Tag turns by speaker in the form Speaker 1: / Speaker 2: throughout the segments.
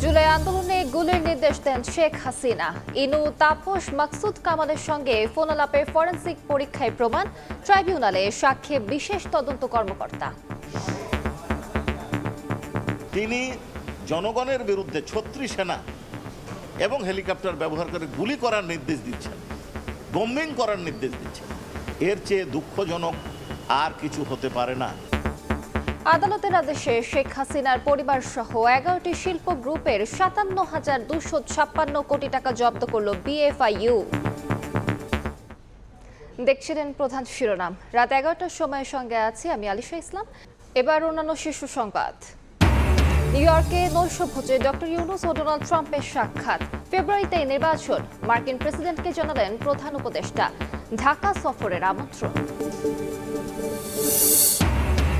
Speaker 1: জুলাই আন্দোলনে গুলির নির্দেশ দেন শেখ হাসিনা। ইনু, তাপস, মাকসুদ কামালের সঙ্গে ফোন আলাপের ফরেনসিক পরীক্ষায় প্রমাণ। ট্রাইব্যুনালে সাক্ষ্যে বিশেষ তদন্ত কর্মকর্তা।
Speaker 2: তিনি জনগণের বিরুদ্ধে ছত্রী সেনা এবং হেলিকপ্টার ব্যবহার করে গুলি করার নির্দেশ দিচ্ছেন, বোম্বিং করার নির্দেশ দিচ্ছেন। এর চেয়ে দুঃখজনক আর কিছু হতে পারে না।
Speaker 1: আদালতের আদেশে শেখ হাসিনার পরিবার সহ 11টি শিল্প গ্রুপের 57,256 কোটি টাকা জব্দ করল বিএফআইইউ। দেখছিলেন প্রধান শিরোনাম। রাত 11টার সময়ের সঙ্গে আছি আমি আলিশা ইসলাম। এবার অন্যান্য শীর্ষ সংবাদ। নিউ ইয়র্কে নৈশভোজে ডক্টর ইউনূস ও ডোনাল্ড ট্রাম্পের সাক্ষাৎ। ফেব্রুয়ারিতে নির্বাচন, মার্কিন প্রেসিডেন্টকে জানালেন প্রধান উপদেষ্টা। ঢাকা সফরের আমন্ত্রণ।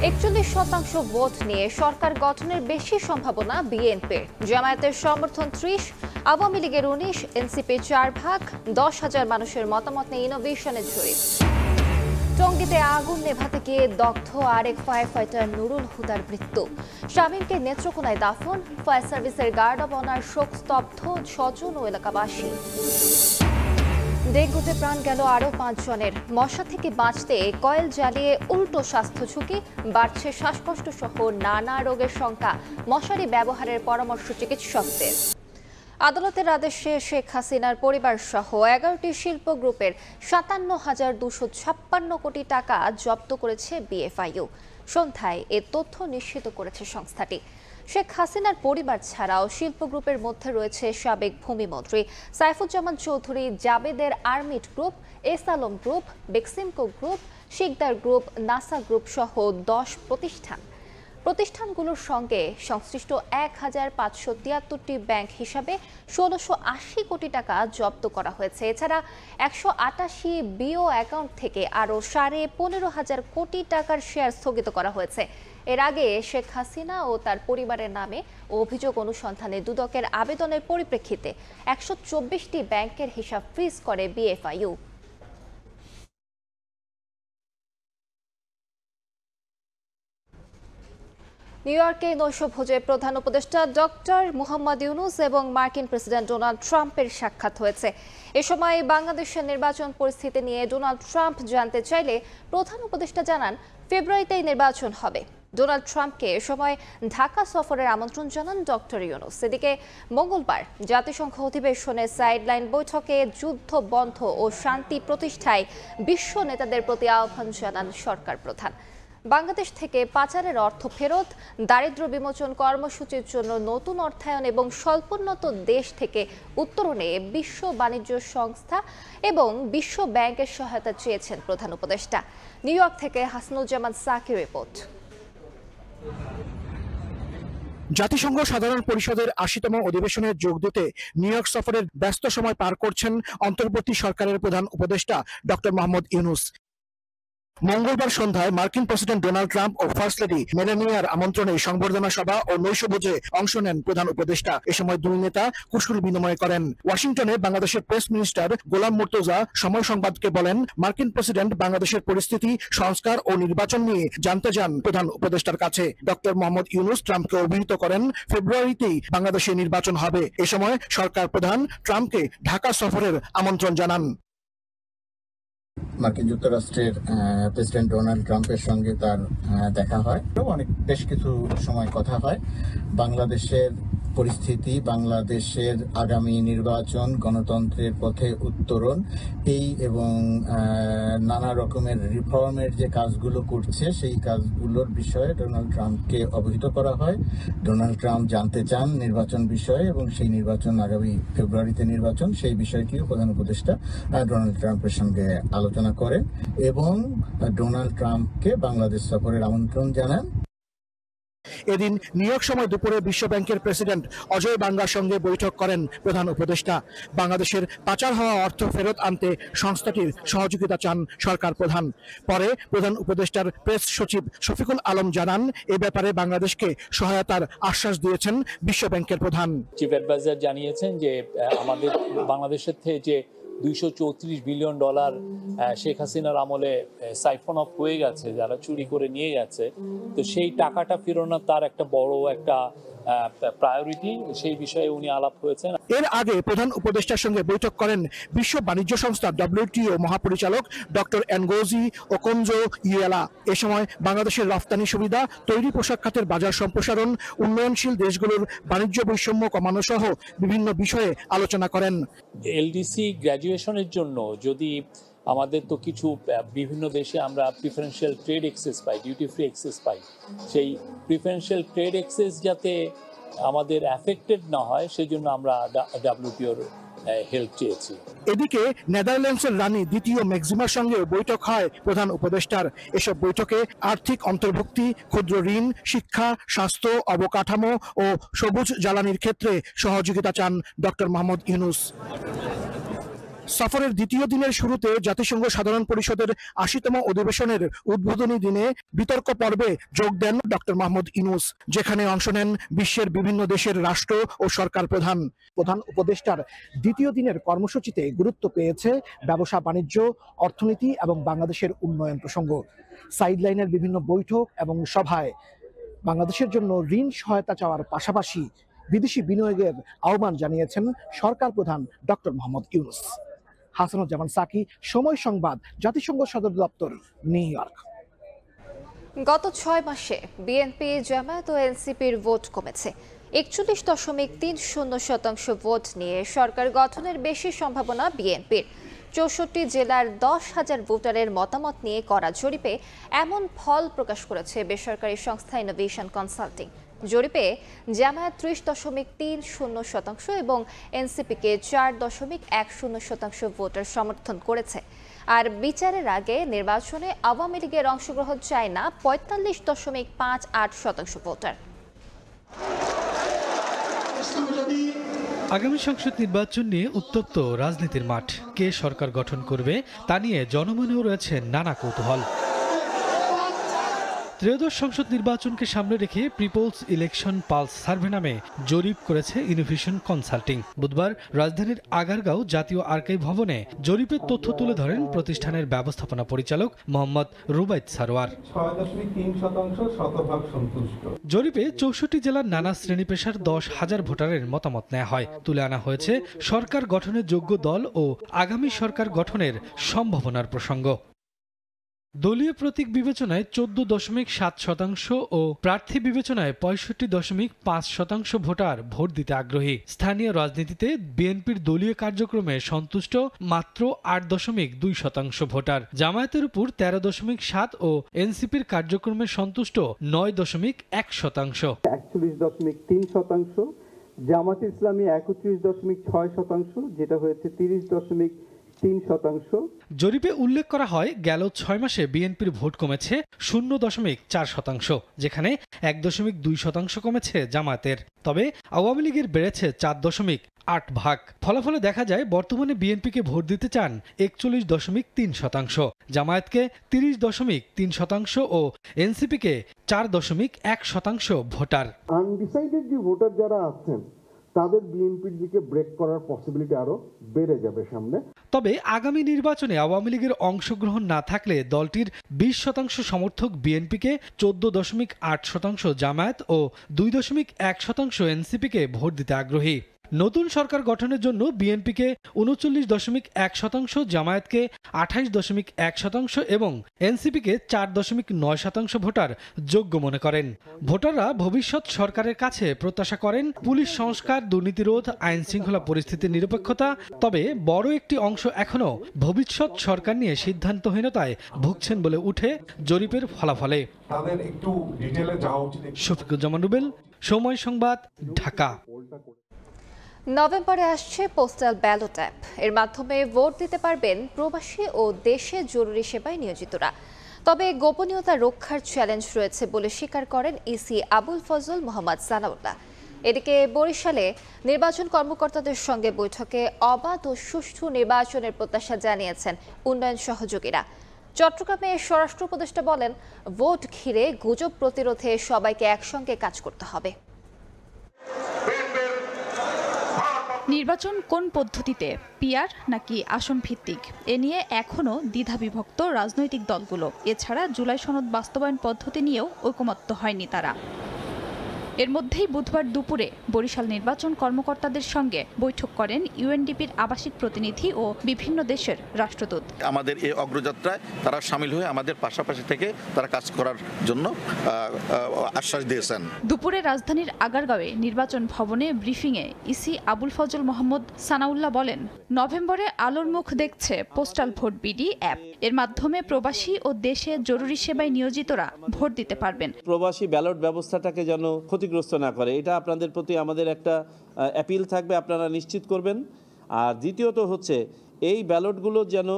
Speaker 1: 41% ভোট নিয়ে সরকার গঠনের বেশি সম্ভাবনা বিএনপির। জামায়াতের সমর্থন 30, আওয়ামী লীগের 19, এনসিপি 4 ভাগ। 10,000 মানুষের মতামত নিয়ে ইনোভেশনের জরিপ। টঙ্গীতে আগুন নেভাতে গিয়ে দগ্ধ আরেক ফায়ার ফাইটার নুরুল হুদার মৃত্যু। শামীমকে নেত্রকোনায় দাফন। ফায়ার সার্ভিসের গার্ড অব অনার শোকস্তব্ধ স্বজন ও এলাকাবাসী। ডেঙ্গুতে প্রাণ গেল আরও 5 জনের। মশা থেকে বাঁচতে কয়েল জ্বালিয়ে উল্টো স্বাস্থ্য ঝুঁকি। বাড়ছে শ্বাসকষ্ট সহ নানা রোগের সংখ্যা। মশারি ব্যবহারের পরামর্শ চিকিৎসকদের। আদালতের আদেশে শেখ হাসিনার পরিবার সহ 11টি শিল্প গ্রুপের 57,256 কোটি টাকা জব্দ করেছে বিএফআইইউ। সন্ধ্যায় এ তথ্য নিশ্চিত করেছে সংস্থাটি। শেখ হাসিনার পরিবার ছাড়াও শিল্প গ্রুপের মধ্যে রয়েছে সাবেক ভূমিমন্ত্রী সাইফুজ্জামান চৌধুরী, জাবেদের Aramit group, S Alam group, Beximco group, Sikder group, Nassa group সহ 10 প্রতিষ্ঠান। প্রতিষ্ঠানগুলোর সঙ্গে সংশ্লিষ্ট 1,573টি ব্যাংক হিসাবে 1,680 কোটি টাকা জব্দ করা হয়েছে। এছাড়া 188 বিও অ্যাকাউন্ট থেকে আরও 15,500 কোটি টাকার শেয়ার স্থগিত করা হয়েছে। এর আগে শেখ হাসিনা ও তার পরিবারের নামে অভিযোগ অনুসন্ধানে দুদকের আবেদনের পরিপ্রেক্ষিতে 124টি ব্যাংকের হিসাব ফ্রিজ করে বিএফআইইউ। নিউ ইয়র্কে নৈশভোজে প্রধান উপদেষ্টা ডক্টর মোহাম্মদ ইউনূস এবং মার্কিন প্রেসিডেন্ট ডোনাল্ড ট্রাম্পের সাক্ষাৎ হয়েছে। এ সময় বাংলাদেশের নির্বাচন পরিস্থিতি নিয়ে ডোনাল্ড ট্রাম্প জানতে চাইলে প্রধান উপদেষ্টা জানান, ফেব্রুয়ারিতেই নির্বাচন হবে। ডোনাল্ড ট্রাম্পকে এ সময় ঢাকা সফরের আমন্ত্রণ জানান ডক্টর ইউনূস। এদিকে মঙ্গলবার জাতিসংঘ অধিবেশনে সাইডলাইন বৈঠকে যুদ্ধ বন্ধ ও শান্তি প্রতিষ্ঠায় বিশ্ব নেতাদের প্রতি আহ্বান জানান সরকার প্রধান। বাংলাদেশ থেকে পাচারের অর্থ ফেরত, দারিদ্র্য বিমোচন কর্মসূচির জন্য নতুন অর্থায়ন এবং স্বল্পোন্নত দেশ থেকে উত্তরণে বিশ্ব বাণিজ্য সংস্থা এবং বিশ্ব ব্যাংকের সহায়তা চেয়েছেন প্রধান উপদেষ্টা। নিউ ইয়র্ক থেকে হাসনুজ্জামান সাকির রিপোর্ট।
Speaker 3: জাতিসংঘ সাধারণ পরিষদের 80তম অধিবেশনে যোগ দিতে নিউ ইয়র্ক সফরের ব্যস্ত সময় পার করছেন অন্তর্বর্তী সরকারের প্রধান উপদেষ্টা ডক্টর মোহাম্মদ ইউনূস। মঙ্গলবার সন্ধ্যায় মার্কিন প্রেসিডেন্ট ডোনাল্ড ট্রাম্প ও ফার্স্ট লেডি মেলানিয়ার আমন্ত্রণে সংবর্ধনা সভা ও নৈশভোজে অংশ নেন প্রধান উপদেষ্টা। এ সময় দুই নেতা কুশল বিনিময় করেন। ওয়াশিংটনে বাংলাদেশের প্রেস মিনিস্টার গোলাম মুর্তজা সময় সংবাদকে বলেন, মার্কিন প্রেসিডেন্ট বাংলাদেশের পরিস্থিতি, সংস্কার ও নির্বাচন নিয়ে জানতে যান প্রধান উপদেষ্টার কাছে। ডক্টর মোহাম্মদ ইউনূস ট্রাম্পকে অভিহিত করেন, ফেব্রুয়ারিতেই বাংলাদেশে নির্বাচন হবে। এ সময় সরকার প্রধান ট্রাম্পকে ঢাকা সফরের আমন্ত্রণ জানান।
Speaker 4: মার্কিন যুক্তরাষ্ট্রের প্রেসিডেন্ট ডোনাল্ড ট্রাম্পের সঙ্গে তার দেখা হয়, বেশ কিছু সময় কথা হয়। বাংলাদেশের পরিস্থিতি, বাংলাদেশের আগামী নির্বাচন, গণতন্ত্রের পথে উত্তরণ, এই এবং নানা রকমের রিফর্মের যে কাজগুলো করছে সেই কাজগুলোর বিষয়ে ডোনাল্ড ট্রাম্পকে অবহিত করা হয়। ডোনাল্ড ট্রাম্প জানতে চান নির্বাচন বিষয়ে এবং সেই নির্বাচন আগামী ফেব্রুয়ারিতে নির্বাচন, সেই বিষয়টিও প্রধান উপদেষ্টা ডোনাল্ড ট্রাম্পের সঙ্গে আলোচনা করেন এবং ডোনাল্ড ট্রাম্পকে বাংলাদেশ সফরের আমন্ত্রণ জানান।
Speaker 3: এদিন নিউ ইয়র্ক সময় দুপুরে বিশ্ব ব্যাংকের প্রেসিডেন্ট অজয় বাঙ্গার সঙ্গে বৈঠক করেন প্রধান উপদেষ্টা। বাংলাদেশের পাচার হওয়া অর্থ ফেরত আনতে সংস্থাটির সহযোগিতা চান সরকার প্রধান। পরে প্রধান উপদেষ্টার প্রেস সচিব শফিকুল আলম জানান, এ ব্যাপারে বাংলাদেশকে সহায়তার আশ্বাস দিয়েছেন বিশ্ব ব্যাংকের প্রধান।
Speaker 5: চিফ অ্যাডভাইজার জানিয়েছেন যে আমাদের বাংলাদেশের থেকে যে $234 বিলিয়ন শেখ হাসিনার আমলে সাইফন অফ হয়ে গেছে, যারা চুরি করে নিয়ে গেছে, তো সেই টাকাটা ফেরানো তার একটা বড় একটা প্রায়োরিটি, সেই বিষয়ে উনি আলাপ হয়েছেন।
Speaker 3: এর আগে প্রধান উপদেষ্টার সঙ্গে বৈঠক করেন বিশ্ব বাণিজ্য সংস্থা WTO মহাপরিচালক ডক্টর এনগোজি ওকনজো ইয়েলা। এ সময় বাংলাদেশের রফতানি সুবিধা, তৈরি পোশাক খাতের বাজার সম্প্রসারণ, উন্নয়নশীল দেশগুলোর বাণিজ্য বৈষম্য কমানো সহ বিভিন্ন বিষয়ে আলোচনা করেন।
Speaker 5: LDC গ্র্যাজুয়েশনের জন্য যদি আমাদের তো কিছু বিভিন্ন দেশে আমরা প্রিফারেন্সিয়াল ট্রেড এক্সেস পাই, ডিউটি ফ্রি এক্সেস পাই, সেই প্রিফারেন্সিয়াল ট্রেড এক্সেস যাতে আমাদের অ্যাফেক্টেড না হয় সেই জন্য আমরা WTOর হেল্প চেয়েছি।
Speaker 3: এদিকে নেদারল্যান্ডসের রানী দ্বিতীয় ম্যাক্সিমার সঙ্গে বৈঠক হয় প্রধান উপদেষ্টার। এসব বৈঠকে আর্থিক অন্তর্ভুক্তি, ক্ষুদ্র ঋণ, শিক্ষা, স্বাস্থ্য, অবকাঠামো ও সবুজ জ্বালানির ক্ষেত্রে সহযোগিতা চান ডক্টর মোহাম্মদ ইউনূস। সফরের দ্বিতীয় দিনের শুরুতে জাতিসংঘ সাধারণ পরিষদের ৮০তম অধিবেশনের উদ্বোধনী দিনে বিতর্ক পর্বে যোগ দেন ডক্টর মোহাম্মদ ইউনূস, যেখানে অংশ নেন বিশ্বের বিভিন্ন দেশের রাষ্ট্র ও সরকার প্রধান। প্রধান উপদেষ্টার দ্বিতীয় দিনের কর্মসূচিতে গুরুত্ব পেয়েছে ব্যবসা বাণিজ্য, অর্থনীতি এবং বাংলাদেশের উন্নয়ন প্রসঙ্গ। সাইডলাইনের বিভিন্ন বৈঠক এবং সভায় বাংলাদেশের জন্য ঋণ সহায়তা চাওয়ার পাশাপাশি বিদেশি বিনিয়োগের আহ্বান জানিয়েছেন সরকার প্রধান ডক্টর মোহাম্মদ ইউনূস। হাসানুজ্জামান সাকি, সময় সংবাদ, জাতিসংঘ সদর দপ্তর, নিউ ইয়র্ক।
Speaker 1: গত ৬ মাসে বিএনপি, জামায়াত ও এনসিপির ভোট কমেছে। 41.30% ভোট নিয়ে সরকার গঠনের বেশি সম্ভাবনা বিএনপির। ৬৪ জেলার 10,000 ভোটারের মতামত নিয়ে করা জরিপে এমন ফল প্রকাশ করেছে বেসরকারি সংস্থা ইনোভেশন কনসাল্টিং। জরিপে জামায়াত 30.30% এবং এনসিপিকে 4.10% ভোটার সমর্থন করেছে। আর বিচারের আগে নির্বাচনে আওয়ামী লীগের অংশগ্রহণ চায় না 45.58% ভোটার।
Speaker 6: আগামী সংসদ নির্বাচন নিয়ে উত্তপ্ত রাজনীতির মাঠ। কে সরকার গঠন করবে তা নিয়ে জনমনেও রয়েছে নানা কৌতূহল। ত্রয়োদশ সংসদ নির্বাচনকে সামনে রেখে পিপলস ইলেকশন পালস সার্ভে নামে জরিপ করেছে ইনোভেশন কনসাল্টিং। বুধবার রাজধানীর আগারগাঁও জাতীয় আর্কাইভ ভবনে জরিপের তথ্য তুলে ধরেন প্রতিষ্ঠানের ব্যবস্থাপনা পরিচালক মোহাম্মদ রুবাইত সারোয়ার।
Speaker 7: 6.3% শতভাগ সন্তুষ্ট।
Speaker 6: জরিপে 64 জেলার নানা শ্রেণী পেশার 10,000 ভোটারের মতামত নেওয়া হয়। তুলে আনা হয়েছে সরকার গঠনের যোগ্য দল ও আগামী সরকার গঠনের সম্ভাবনার প্রসঙ্গ। দলীয় প্রতীক বিবেচনায় 14.7% ও প্রার্থী বিবেচনায় 65.5% ভোটার ভোট দিতে আগ্রহী। স্থানীয় রাজনীতিতে বিএনপির দলীয় কার্যক্রমে সন্তুষ্ট মাত্র 8.2% ভোটার। জামায়াতের উপর 13.7% ও এনসিপির কার্যক্রমে সন্তুষ্ট 9.1%।
Speaker 7: 41.3%, জামাত ইসলামী 31.6%, যেটা হয়েছে 30.3%।
Speaker 6: জরিপে উল্লেখ করা হয় গেল 6 মাসে বিএনপির ভোট কমেছে 0.4%, যেখানে 1.2% কমেছে জামায়াতের। তবে আওয়ামী লীগের বেড়েছে 4.8%। ফলাফলে দেখা যায় বর্তমানে বিএনপিকে ভোট দিতে চান 41.3%, জামায়াতকে 30.3% ও এনসিপিকে 4.1% ভোটার।
Speaker 7: আনডিসাইডেড যে ভোটার যারা আছেন তাদের বিএনপির দিকে ব্রেক করার পসিবিলিটি আরো বেড়ে যাবে সামনে।
Speaker 6: তবে আগামী নির্বাচনে আওয়ামী লীগের অংশগ্রহণ না থাকলে দলটির 20% সমর্থক বিএনপিকে, 14.8% জামায়াত ও 2.1% এনসিপিকে ভোট দিতে আগ্রহী। নতুন সরকার গঠনের জন্য বিএনপিকে 39.1%, জামায়াতকে 28.1% এবং এনসিপিকে 4.9% ভোটার যোগ্য মনে করেন। ভোটাররা ভবিষ্যৎ সরকারের কাছে প্রত্যাশা করেন পুলিশ সংস্কার, দুর্নীতিরোধ, আইন শৃঙ্খলা পরিস্থিতির নিরপেক্ষতা। তবে বড় একটি অংশ এখনও ভবিষ্যৎ সরকার নিয়ে সিদ্ধান্তহীনতায় ভুগছেন বলে উঠে জরিপের ফলাফলে। শফিকুজ্জামান রুবেল, সময় সংবাদ, ঢাকা।
Speaker 1: নভেম্বরে আসছে পোস্টাল ব্যালট অ্যাপ। এর মাধ্যমে ভোট দিতে পারবেন প্রবাসী ও দেশে জরুরি সেবায় নিয়োজিতরা। তবে গোপনীয়তা রক্ষার চ্যালেঞ্জ রয়েছে বলে স্বীকার করেন ইসি আবুল ফজল মোহাম্মদ সানাউল্লাহ। এদিকে বরিশালে নির্বাচন কর্মকর্তাদের সঙ্গে বৈঠকে অবাধ ও সুষ্ঠু নির্বাচনের প্রত্যাশা জানিয়েছেন উন্নয়ন সহযোগীরা। চট্টগ্রামে স্বরাষ্ট্র উপদেষ্টা বলেন, ভোট ঘিরে গুজব প্রতিরোধে সবাইকে একসঙ্গে কাজ করতে হবে।
Speaker 8: নির্বাচন কোন পদ্ধতিতে, পিআর নাকি আসন ভিত্তিক, এ নিয়ে এখনও দ্বিধাবিভক্ত রাজনৈতিক দলগুলো। এছাড়া জুলাই সনদ বাস্তবায়ন পদ্ধতি নিয়েও ঐকমত্য হয়নি তারা। এর মধ্যেই বুধবার দুপুরে বরিশাল নির্বাচন কর্মকর্তাদের সঙ্গে বৈঠক করেন ইউএনডিপির আবাসিক প্রতিনিধি ও বিভিন্ন দেশের রাষ্ট্রদূত।
Speaker 9: আমাদের এই অগ্রযাত্রায় তারা শামিল হয়ে আমাদের পাশাপাশি থেকে তারা কাজ করার জন্য আশ্বাস দিয়েছেন।
Speaker 8: দুপুরে রাজধানীর আগারগাঁওয়ে নির্বাচন ভবনে ব্রিফিংয়ে ইসি আবুল ফজল মোহাম্মদ সানাউল্লাহ বলেন, নভেম্বরে আলোর মুখ দেখছে পোস্টাল ভোট বিডি অ্যাপ। এর মাধ্যমে প্রবাসী ও দেশে জরুরি সেবায় নিয়োজিতরা ভোট দিতে পারবেন।
Speaker 10: প্রবাসী ব্যালট ব্যবস্থাটাকে যেন ক্ষতিগ্রস্ত না করে, এটা আপনাদের প্রতি আমাদের একটা অ্যাপিল থাকবে, আপনারা নিশ্চিত করবেন। আর দ্বিতীয়ত হচ্ছে এই ব্যালটগুলো যেন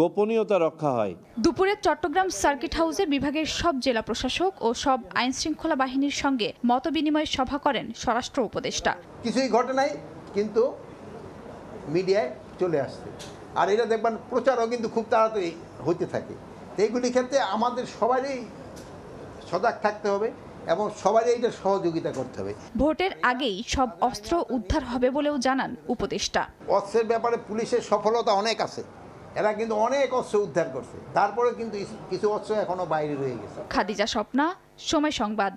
Speaker 10: গোপনীয়তা রক্ষা হয়।
Speaker 8: দুপুরে চট্টগ্রাম সার্কিট হাউসে বিভাগের সব জেলা প্রশাসক ও সব আইন শৃঙ্খলা বাহিনীর সঙ্গে মতবিনিময় সভা করেন স্বরাষ্ট্র উপদেষ্টা।
Speaker 11: কিছুই ঘটে নাই, কিন্তু মিডিয়ায় চলে আসছে। আর এটা দেখবেন প্রচারও কিন্তু খুব তাড়াতাড়ি হইতে থাকে। এইগুলির ক্ষেত্রে আমাদের সবারই সজাগ থাকতে হবে এবং সবারই এটা সহযোগিতা করতে হবে।
Speaker 8: ভোটের আগেই সব অস্ত্র উদ্ধার হবে বলেও জানান উপদেষ্টা।
Speaker 11: অস্ত্রের ব্যাপারে পুলিশের সফলতা অনেক আছে, এরা কিন্তু অনেক অস্ত্র উদ্ধার করছে, তারপরে কিন্তু কিছু অস্ত্র এখনো বাইরে রয়ে গেছে।
Speaker 8: খাদিজা স্বপ্না, সময় সংবাদ।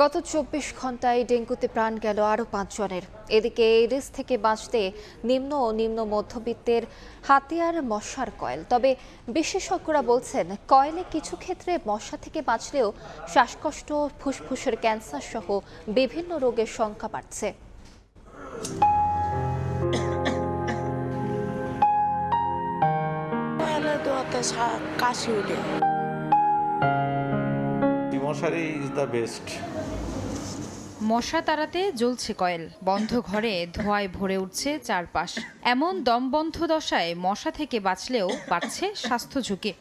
Speaker 1: গত 24 ঘন্টায় ডেঙ্গুতে প্রাণ গেল আরও 5 জনের। এদিকে এডিস থেকে বাঁচতে নিম্ন ও নিম্ন মধ্যবিত্তের হাতিয়ার মশার কয়েল। তবে বিশেষজ্ঞরা বলছেন, কয়েলে কিছু ক্ষেত্রে মশা থেকে বাঁচলেও শ্বাসকষ্ট, ফুসফুসের ক্যান্সার সহ বিভিন্ন রোগের সংখ্যা বাড়ছে।
Speaker 12: মশারি ইজ দ্য বেস্ট।
Speaker 13: মশা তাড়াতে জ্বলছে কয়েল, বন্ধ ঘরে ধোঁয়ায় ভরে উঠছে চারপাশ। এমন দমবন্ধ দশায় মশা থেকে বাঁচলেও বাড়ছে স্বাস্থ্য ঝুঁকি।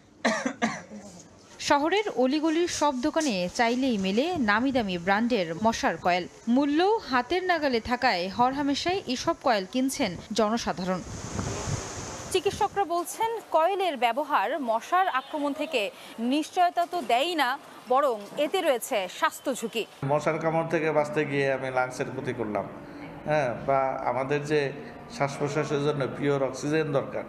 Speaker 13: শহরের অলিগলির সব দোকানে চাইলেই মেলে নামি দামি ব্র্যান্ডের মশার কয়েল। মূল্যও হাতের নাগালে থাকায় হরহামেশাই এসব কয়েল কিনছেন জনসাধারণ। চিকিৎসকরা বলছেন, কয়েলের ব্যবহার মশার আক্রমণ থেকে নিশ্চয়তা তো দেয়ই না, বরং এতে রয়েছে স্বাস্থ্য ঝুঁকি।
Speaker 12: মশার কামড় থেকে বাঁচতে গিয়ে আমি লাংসের ক্ষতি করলাম, বা আমাদের যে শ্বাস প্রশ্বাসের জন্য পিওর অক্সিজেন দরকার,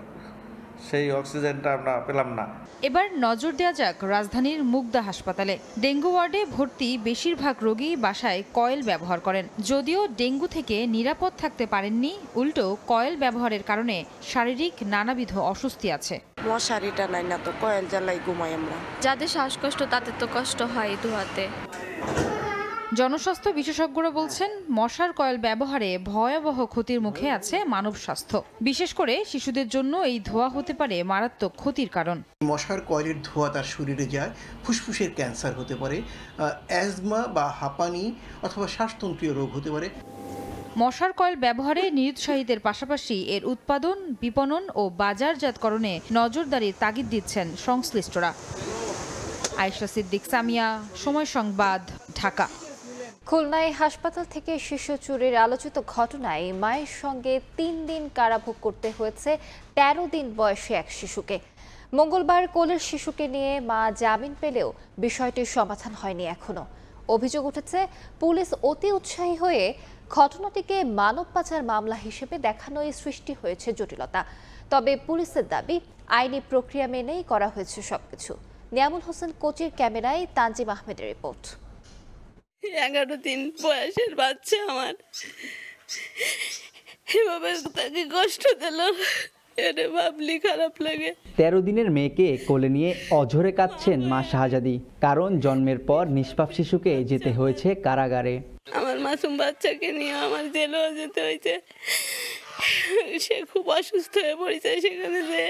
Speaker 12: সেই অক্সিজেনটা আমরা পেলাম না।
Speaker 13: এবার নজর দেওয়া যাক রাজধানীর মুগদা হাসপাতালে। ডেঙ্গু ওয়ার্ডে ভর্তি বেশিরভাগ রোগী বাসায় কয়েল ব্যবহার করেন। যদিও ডেঙ্গু থেকে নিরাপদ থাকতে পারেননি, উল্টো কয়েল ব্যবহারের কারণে শারীরিক নানাবিধ অস্বস্তি আছে।
Speaker 14: মশারিটা নাই না তো, কয়েল জ্বালাই ঘুমাই আমরা।
Speaker 15: যাদের শ্বাসকষ্ট তাদের তো কষ্ট হয় ধোয়াতে।
Speaker 13: জনস্বাস্থ্য বিশেষজ্ঞরা বলছেন, মশার কয়েল ব্যবহারে ভয়াবহ ক্ষতির মুখে আছে মানব স্বাস্থ্য। বিশেষ করে শিশুদের জন্য এই ধোঁয়া হতে পারে মারাত্মক ক্ষতির কারণ।
Speaker 16: মশার কয়েলের ধোঁয়া তার শরীরে যায়, ফুসফুসের ক্যান্সার হতে পারে, অ্যাজমা বা হাঁপানি অথবা শ্বাসতন্ত্রীয় রোগ হতে পারে।
Speaker 13: মশার কয়েল ব্যবহারে নিরুৎসাহিতের পাশাপাশি এর উৎপাদন, বিপণন ও বাজারজাতকরণে নজরদারির তাগিদ দিচ্ছেন সংশ্লিষ্টরা। আয়েশা সিদ্দিক, সামিয়া, সময় সংবাদ, ঢাকা।
Speaker 1: খুলনায় হাসপাতাল থেকে শিশু চুরির আলোচিত ঘটনায় মায়ের সঙ্গে 3 দিন কারাভোগ করতে হয়েছে 13 দিন বয়সী এক শিশুকে। মঙ্গলবার কোলের শিশুকে নিয়ে মা জামিন পেলেও বিষয়টির সমাধান হয়নি এখনো। অভিযোগ উঠেছে, পুলিশ অতি উৎসাহী হয়ে ঘটনাটিকে মানব পাচার মামলা হিসেবে দেখানোয় সৃষ্টি হয়েছে জটিলতা। তবে পুলিশের দাবি, আইনি প্রক্রিয়া মেনেই করা হয়েছে সবকিছু। নিয়ামুল হোসেন কোচির ক্যামেরায় তানজিম আহমেদের রিপোর্ট।
Speaker 15: 11 দিন বয়সের বাচ্চা আমার, এভাবে তাকে কষ্ট দিল, এটা ভাবলি খারাপ লাগে।
Speaker 17: 13 দিনের মেয়েকে কোলে নিয়ে অঝরে কাঁদছেন মা শাহজাদি, কারণ জন্মের পর নিষ্পাপ শিশুকে যেতে হয়েছে কারাগারে।
Speaker 15: আমার মাসুম বাচ্চাকে নিয়ে আমার জেলেও যেতে হয়েছে। সে খুব অসুস্থ হয়ে পড়েছে, সেখানে যে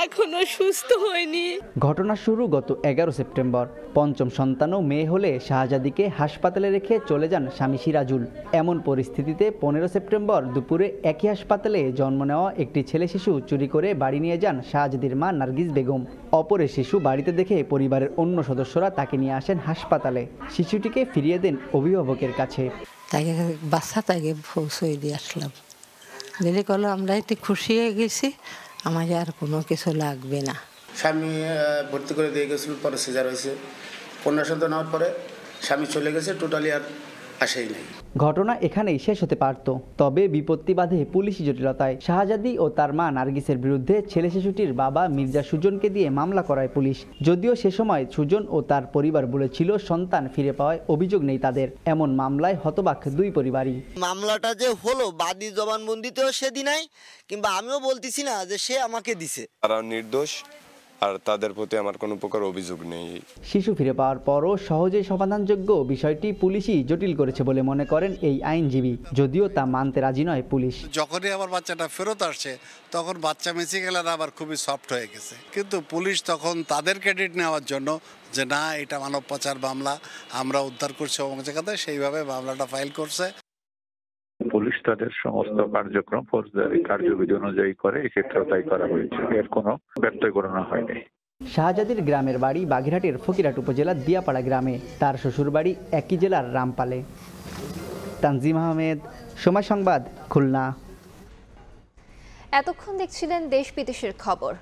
Speaker 15: এখনো সুস্থ হয়নি।
Speaker 17: ঘটনা শুরু গত 11 সেপ্টেম্বর। পঞ্চম সন্তানও মেয়ে হলে শাহজাদিকে হাসপাতালে রেখে চলে যান স্বামী সিরাজুল। এমন পরিস্থিতিতে 15 সেপ্টেম্বর দুপুরে একই হাসপাতালে জন্ম নেওয়া একটি ছেলে শিশু চুরি করে বাড়ি নিয়ে যান শাহজাদির মা নার্গিস বেগম। অপরের শিশু বাড়িতে দেখে পরিবারের অন্য সদস্যরা তাকে নিয়ে আসেন হাসপাতালে। শিশুটিকে ফিরিয়ে দেন অভিভাবকের কাছে।
Speaker 18: তাকে বাচ্চা তাকে পৌঁছে দিয়ে আসলাম, দিদি করলো আমরা একটু খুশি হয়ে গেছি, আমাকে আর কোনো কিছু লাগবে না।
Speaker 19: স্বামী ভর্তি করে দিয়ে গেছিল, পরে সিজার হয়েছে। 15 সন্তান হওয়ার পরে স্বামী চলে গেছে, টোটালি আর আসেই নাই।
Speaker 17: ঘটনা এখানেই শেষ হতে পারত, তবে বিপত্তি বাধে পুলিশি জটিলতায়। শাহজাদি ও তার মা নার্গিসের বিরুদ্ধে ছেলে শিশুটির বাবা মির্জা সুজনকে দিয়ে মামলা করায় পুলিশ। যদিও সে সময় সুজন ও তার পরিবার বলেছিল সন্তান ফিরে পাওয়ায় অভিযোগ নেই তাদের। এমন মামলায় হতবাক দুই পরিবারই।
Speaker 20: মামলাটা যে হলো বাদী জবানবন্দিতেও সে দিনাই, কিংবা আমিও বলতেছি না যে সে আমাকে দিছে।
Speaker 21: তারা নির্দোষ, আর তাদের প্রতি আমার কোনো প্রকার অভিযোগ নেই।
Speaker 17: শিশু ফিরে পাওয়ার পরও সহজেই সমাধানযোগ্য বিষয়টি পুলিশই জটিল করেছে বলে মনে করেন এই আইনজীবী, যদিও তা মানতে রাজি নয় পুলিশ।
Speaker 22: যখনই আমার বাচ্চাটা ফেরত আসছে তখন বাচ্চা মেসিকেলারা আবার খুবই সফট হয়ে গেছে, কিন্তু পুলিশ তখন তাদের ক্রেডিট নেওয়ার জন্য যে না এটা মানব পাচার মামলা, আমরা উদ্ধার করছি অমুক জায়গাতে, সেইভাবে মামলাটা ফাইল করছে।
Speaker 23: পুলিশ তাদের সমস্ত কার্যক্রম ফৌজদারি কার্যবিধি অনুযায়ী করে, এক্ষেত্রেও তাই করা হয়েছে, এর কোনো ব্যত্যয় ঘটনা হয়নি।
Speaker 17: শাহজাদির গ্রামের বাড়ি বাগেরহাটের ফকিরহাট উপজেলার দিয়াপাড়া গ্রামে, তার শ্বশুরবাড়ি একই জেলার রামপালে। তানজিম আহমেদ, সময় সংবাদ, খুলনা।
Speaker 1: এতক্ষণ দেখছিলেন দেশ বিদেশের খবর।